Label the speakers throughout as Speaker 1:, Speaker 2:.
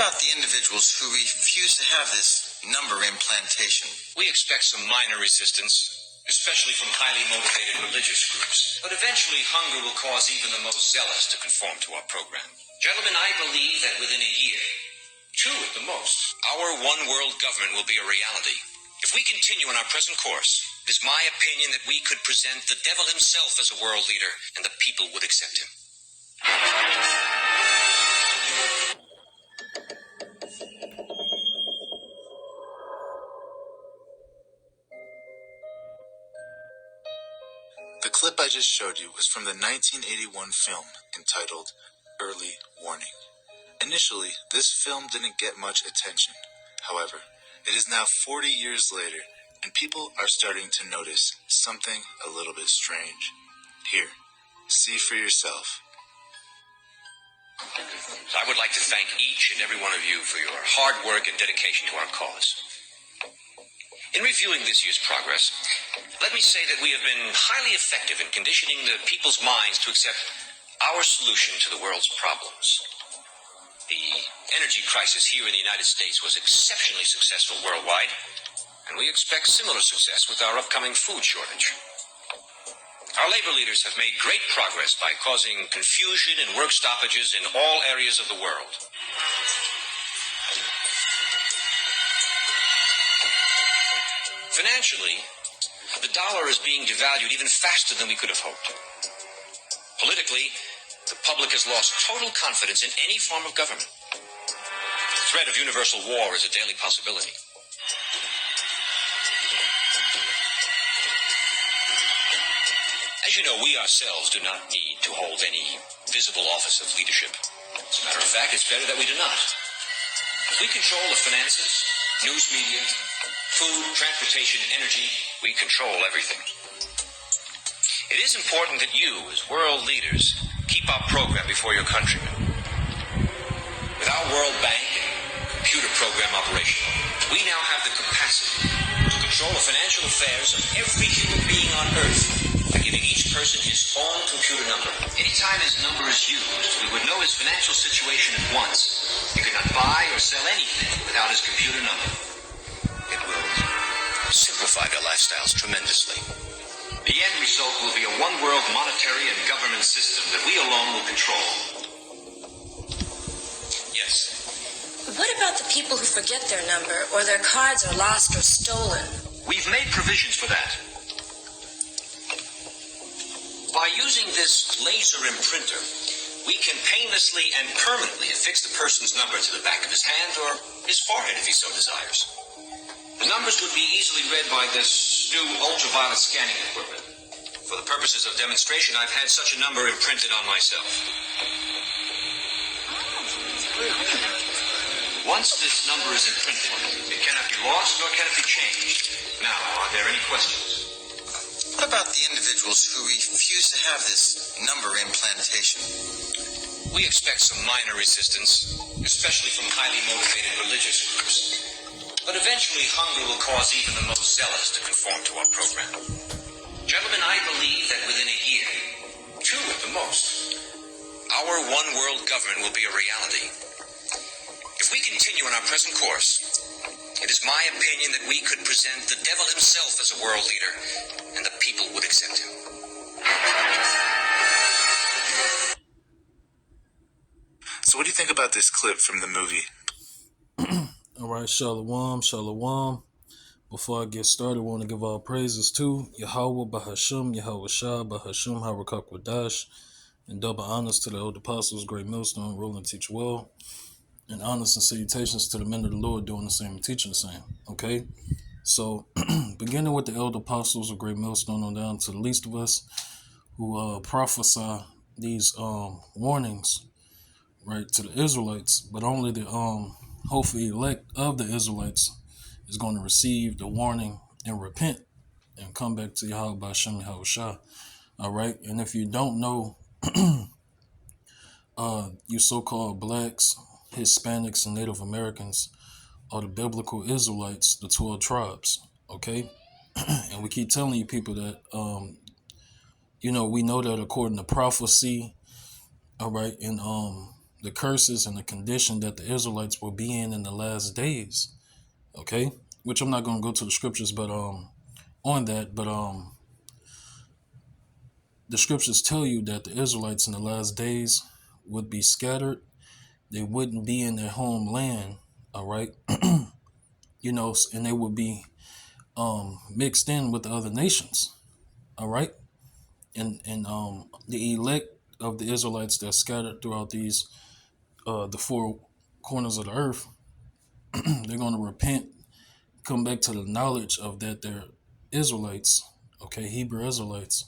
Speaker 1: about the individuals who refuse to have this number implantation?
Speaker 2: We expect some minor resistance, especially from highly motivated religious groups. But eventually, hunger will cause even the most zealous to conform to our program. Gentlemen, I believe that within a year, 2 at the most, our one-world government will be a reality. If we continue on our present course, it is my opinion that we could present the devil himself as a world leader, and the people would accept him.
Speaker 3: The clip I just showed you was from the 1981 film entitled Early Warning. Initially, this film didn't get much attention. However, it is now 40 years later, and people are starting to notice something a little bit strange. Here, see for yourself.
Speaker 2: I would like to thank each and every one of you for your hard work and dedication to our cause. In reviewing this year's progress, let me say that we have been highly effective in conditioning the people's minds to accept our solution to the world's problems. The energy crisis here in the United States was exceptionally successful worldwide, and we expect similar success with our upcoming food shortage. Our labor leaders have made great progress by causing confusion and work stoppages in all areas of the world. Financially, the dollar is being devalued even faster than we could have hoped. Politically, the public has lost total confidence in any form of government. The threat of universal war is a daily possibility. As you know, we ourselves do not need to hold any visible office of leadership. As a matter of fact, it's better that we do not. We control the finances, news media, food, transportation, energy. We control everything. It is important that you, as world leaders, keep our program before your countrymen. With our World Bank and computer program operation, we now have the capacity to control the financial affairs of every human being on Earth by giving each person his own computer number. Anytime his number is used, we would know his financial situation at once. He could not buy or sell anything without his computer number. It will simplify their lifestyles tremendously. The end result will be a one-world monetary and government system that we alone will control. Yes.
Speaker 4: What about the people who forget their number or their cards are lost or stolen?
Speaker 2: We've made provisions for that. By using this laser imprinter, we can painlessly and permanently affix the person's number to the back of his hand or his forehead if he so desires. The numbers would be easily read by this new ultraviolet scanning equipment. For the purposes of demonstration, I've had such a number imprinted on myself. Once this number is imprinted, it cannot be lost nor can it be changed. Now, are there any questions?
Speaker 1: What about the individuals who refuse to have this number implantation?
Speaker 2: We expect some minor resistance, especially from highly motivated religious groups. But eventually, hunger will cause even the most zealous to conform to our program. Gentlemen, I believe that within a year, 2 at the most, our one-world government will be a reality. If we continue on our present course, it is my opinion that we could present the devil himself as a world leader, and the people would accept him.
Speaker 3: So what do you think about this clip from the movie?
Speaker 5: All right, Shalom, Shalom. Before I get started, I want to give all praises to Yahweh Bahasham, Yahweh Shah, Bahasham, Harakak Wadash, and double honors to the old apostles, great millstone, rule and teach well, and honors and salutations to the men of the Lord doing the same and teaching the same. Okay, so beginning with the elder apostles of great millstone on down to the least of us who prophesy these warnings, right, to the Israelites, but only the hopefully elect of the Israelites is going to receive the warning and repent and come back to Yahweh B'Shem Yahweh Shah. All right. And if you don't know, you so-called blacks, Hispanics, and Native Americans are the biblical Israelites, the 12 tribes. Okay. And we keep telling you people that, we know that according to prophecy, all right, in the curses and the condition that the Israelites will be in the last days. Okay, which I'm not going to go to the scriptures, but on that, but the scriptures tell you that the Israelites in the last days would be scattered. They wouldn't be in their homeland. All right, and they would be mixed in with the other nations. All right, and the elect of the Israelites that scattered throughout these the four corners of the earth, they're going to repent, come back to the knowledge of that they're Israelites, okay, Hebrew Israelites,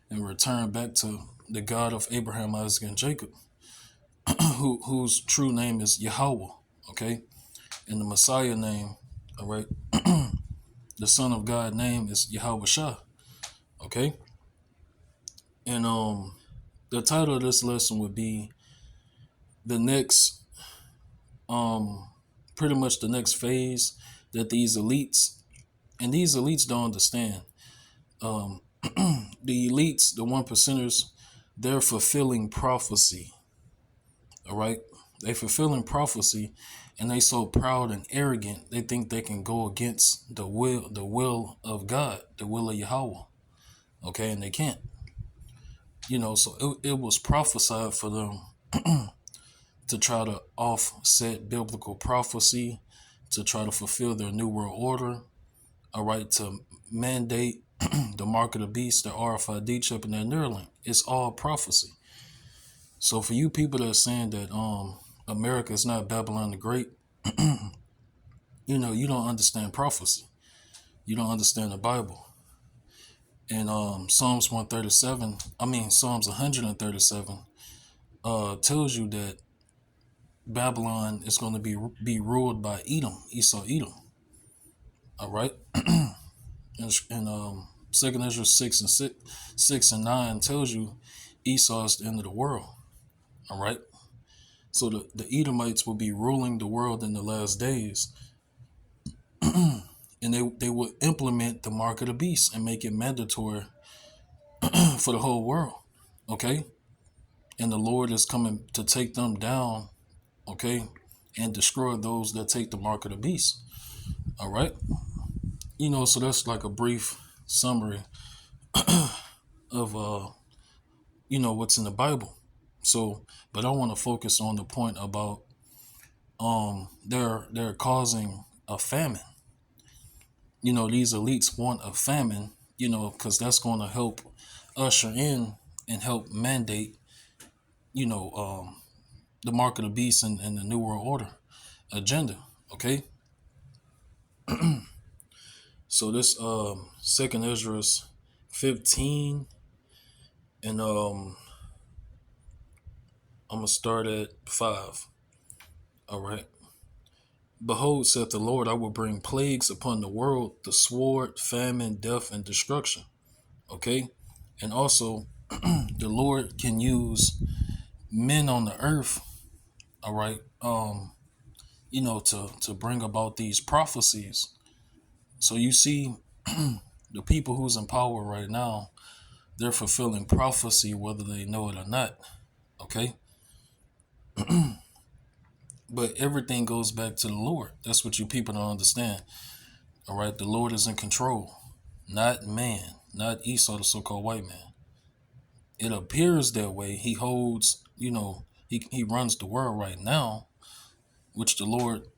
Speaker 5: and return back to the God of Abraham, Isaac, and Jacob, whose true name is Yahweh, okay, and the Messiah name, all right, the Son of God name is Yahweh Shah, okay, and the title of this lesson would be the next, pretty much the next phase that these elites, and these elites don't understand. Um, the elites, the one percenters, they're fulfilling prophecy. All right, they fulfilling prophecy, and they so proud and arrogant. They think they can go against the will of God, the will of Yahweh. Okay, and they can't. So it was prophesied for them to try to offset biblical prophecy, to try to fulfill their new world order. All right, to mandate the mark of the beast, the RFID chip, and their Neuralink. It's all prophecy. So for you people that are saying that America is not Babylon the Great, you don't understand prophecy. You don't understand the Bible. And Psalms 137 tells you that Babylon is going to be ruled by Edom. All right, and Second Ezra 6:6 and 9 tells you Esau is the end of the world. All right, so the Edomites will be ruling the world in the last days, and they will implement the mark of the beast and make it mandatory for the whole world. Okay, and the Lord is coming to take them down. Okay, and destroy those that take the mark of the beast. All right, so that's like a brief summary of what's in the Bible. So, but I want to focus on the point about they're causing a famine. These elites want a famine, because that's going to help usher in and help mandate, the mark of the beast and the New World Order agenda. Okay. So this Second Ezra's 15, and I'm gonna start at 5. All right. Behold, saith the Lord, I will bring plagues upon the world, the sword, famine, death, and destruction. Okay. And also, the Lord can use men on the earth, all right, to bring about these prophecies. So you see, the people who's in power right now, they're fulfilling prophecy whether they know it or not. Okay. But everything goes back to the Lord. That's what you people don't understand. All right. The Lord is in control, not man, not Esau, the so-called white man. It appears that way. He holds, he runs the world right now, which the Lord,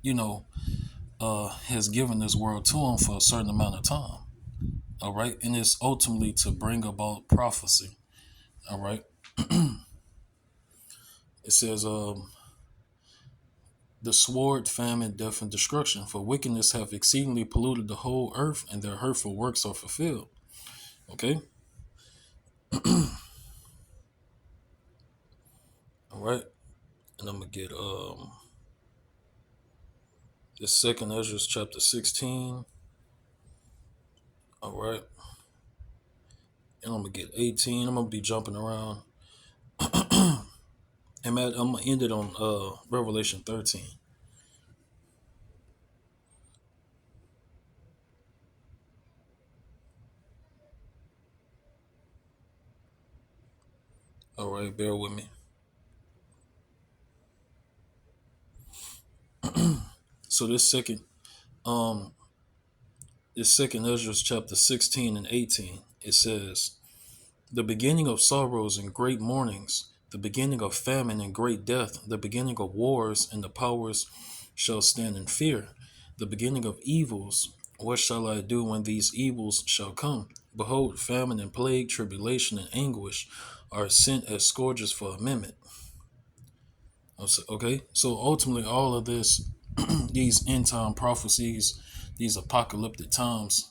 Speaker 5: you know, has given this world to him for a certain amount of time. All right. And it's ultimately to bring about prophecy. All right. It says, the sword, famine, death, and destruction, for wickedness have exceedingly polluted the whole earth, and their hurtful works are fulfilled. Okay. All right. And I'm gonna get the Second Ezra chapter 16. All right. And I'm gonna get 18. I'm gonna be jumping around. And I'm gonna end it on Revelation 13. All right, bear with me. So um, this second Ezra chapter 16 and 18, it says, the beginning of sorrows and great mournings, the beginning of famine and great death, the beginning of wars and the powers shall stand in fear, the beginning of evils. What shall I do when these evils shall come? Behold, famine and plague, tribulation and anguish are sent as scourges for a minute. Okay, so ultimately, all of this, these end time prophecies, these apocalyptic times,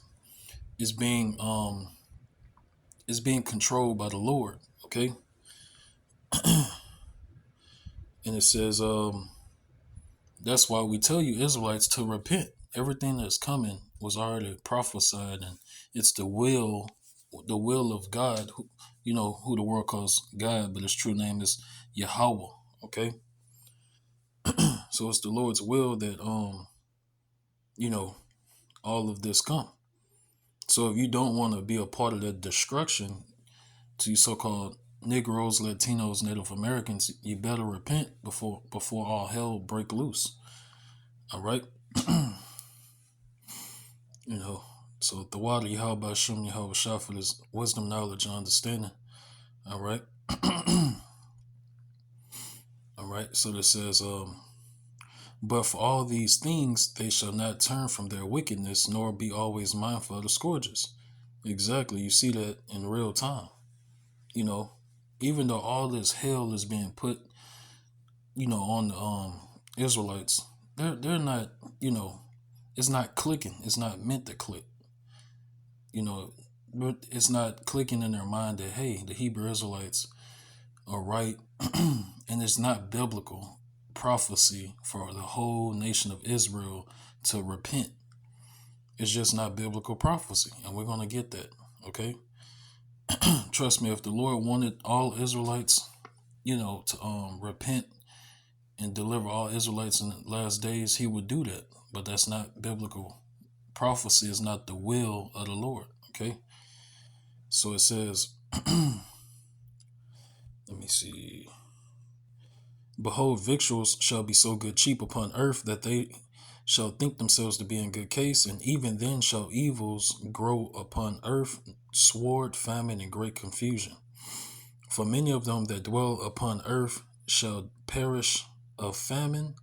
Speaker 5: is being controlled by the Lord. Okay, and it says, that's why we tell you Israelites to repent. Everything that's coming was already prophesied, and it's the will of God. Who the world calls God, but his true name is Yahweh. Okay, so it's the Lord's will that all of this come. So if you don't want to be a part of that destruction to you so-called Negroes, Latinos, Native Americans, you better repent before all hell break loose. All right. So the water Yahweh Shem Yahweh Shah for this wisdom, knowledge, and understanding. All right. All right. So this says, but for all these things they shall not turn from their wickedness, nor be always mindful of the scourges. Exactly. You see that in real time. Even though all this hell is being put, on the Israelites, they're not, it's not clicking. It's not meant to click. But it's not clicking in their mind that, hey, the Hebrew Israelites are right, and it's not biblical prophecy for the whole nation of Israel to repent. It's just not biblical prophecy, and we're going to get that. Okay. Trust me, if the Lord wanted all Israelites, to repent and deliver all Israelites in the last days, he would do that. But that's not biblical prophecy. Is not the will of the Lord. Okay. So it says, let me see. Behold, victuals shall be so good cheap upon earth that they shall think themselves to be in good case, and even then shall evils grow upon earth, sword, famine, and great confusion. For many of them that dwell upon earth shall perish of famine,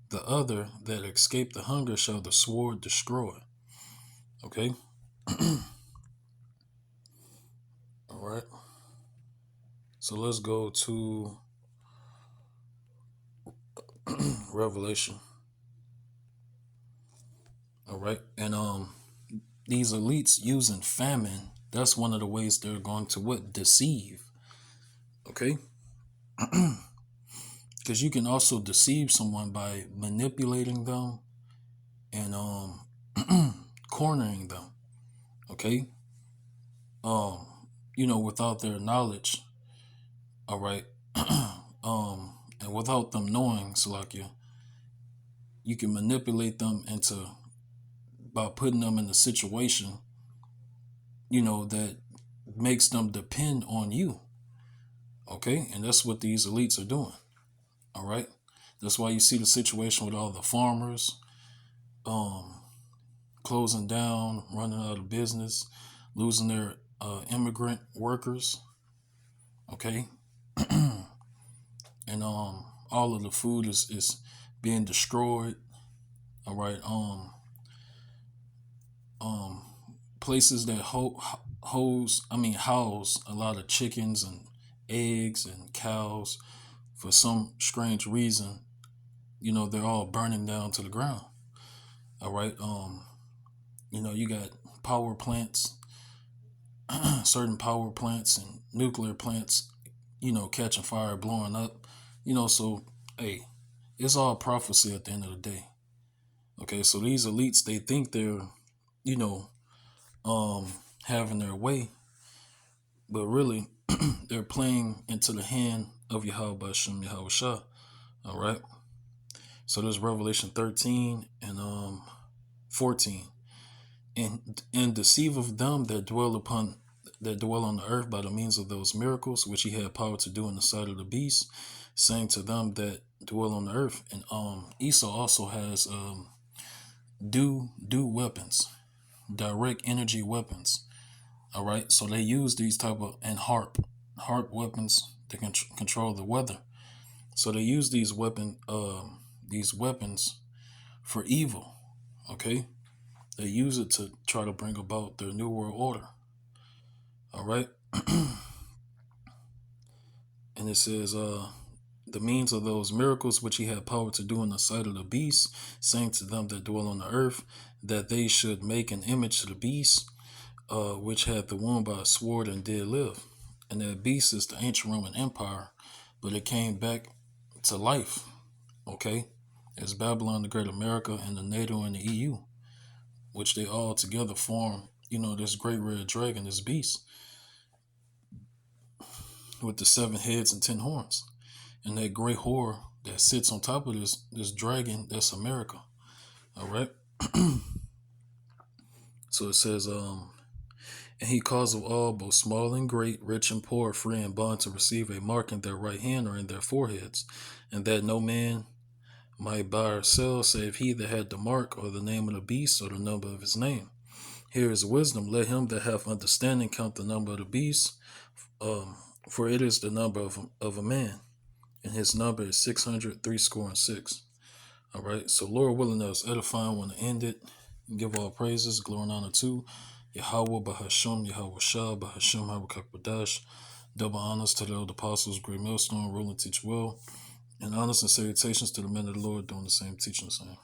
Speaker 5: the other that escape the hunger shall the sword destroy. Okay? All right. So let's go to Revelation. All right. And these elites using famine, that's one of the ways they're going to what? Deceive. Okay? Because you can also deceive someone by manipulating them and cornering them. Okay? Without their knowledge. All right. And without them knowing, Salakia, you can manipulate them by putting them in a situation, that makes them depend on you. Okay? And that's what these elites are doing. All right? That's why you see the situation with all the farmers closing down, running out of business, losing their immigrant workers. Okay? And all of the food is being destroyed. All right. Places that house a lot of chickens and eggs and cows, for some strange reason, they're all burning down to the ground. All right. You got power plants, certain power plants and nuclear plants, catching fire, blowing up, so hey, it's all prophecy at the end of the day. Okay, so these elites, they think they're, having their way, but really they're playing into the hand of Yahweh Shem Yahweh Shah. All right. So there's Revelation 13 and 14. And deceive of them that dwell on the earth by the means of those miracles which he had power to do in the sight of the beast, saying to them that dwell on the earth. And Esau also has do weapons, direct energy weapons. All right, so they use these type of and harp weapons to control the weather. So they use these weapons for evil. Okay, they use it to try to bring about their new world order. All right, and it says, the means of those miracles which he had power to do in the sight of the beast, saying to them that dwell on the earth, that they should make an image to the beast, which had the womb by a sword and did live. And that beast is the ancient Roman Empire, but it came back to life. Okay, it's Babylon, the Great America, and the NATO and the EU, which they all together form, this great red dragon, this beast, with the 7 heads and 10 horns. And that great whore that sits on top of this dragon, that's America. All right. So it says, and he caused of all, both small and great, rich and poor, free and bond, to receive a mark in their right hand or in their foreheads, and that no man might buy or sell save he that had the mark or the name of the beast or the number of his name. Here is wisdom. Let him that hath understanding count the number of the beast, for it is the number of a man, and his number is 666. All right. So Lord willing, us edifying, want to end it. Give all praises, glory and honor to Yahweh Bahasham, Yahweh Shah, Bahasham, Harakakbadash. Double honors to the old apostles, great millstone, rule and teach well. And honors and salutations to the men of the Lord doing the same, teaching the same.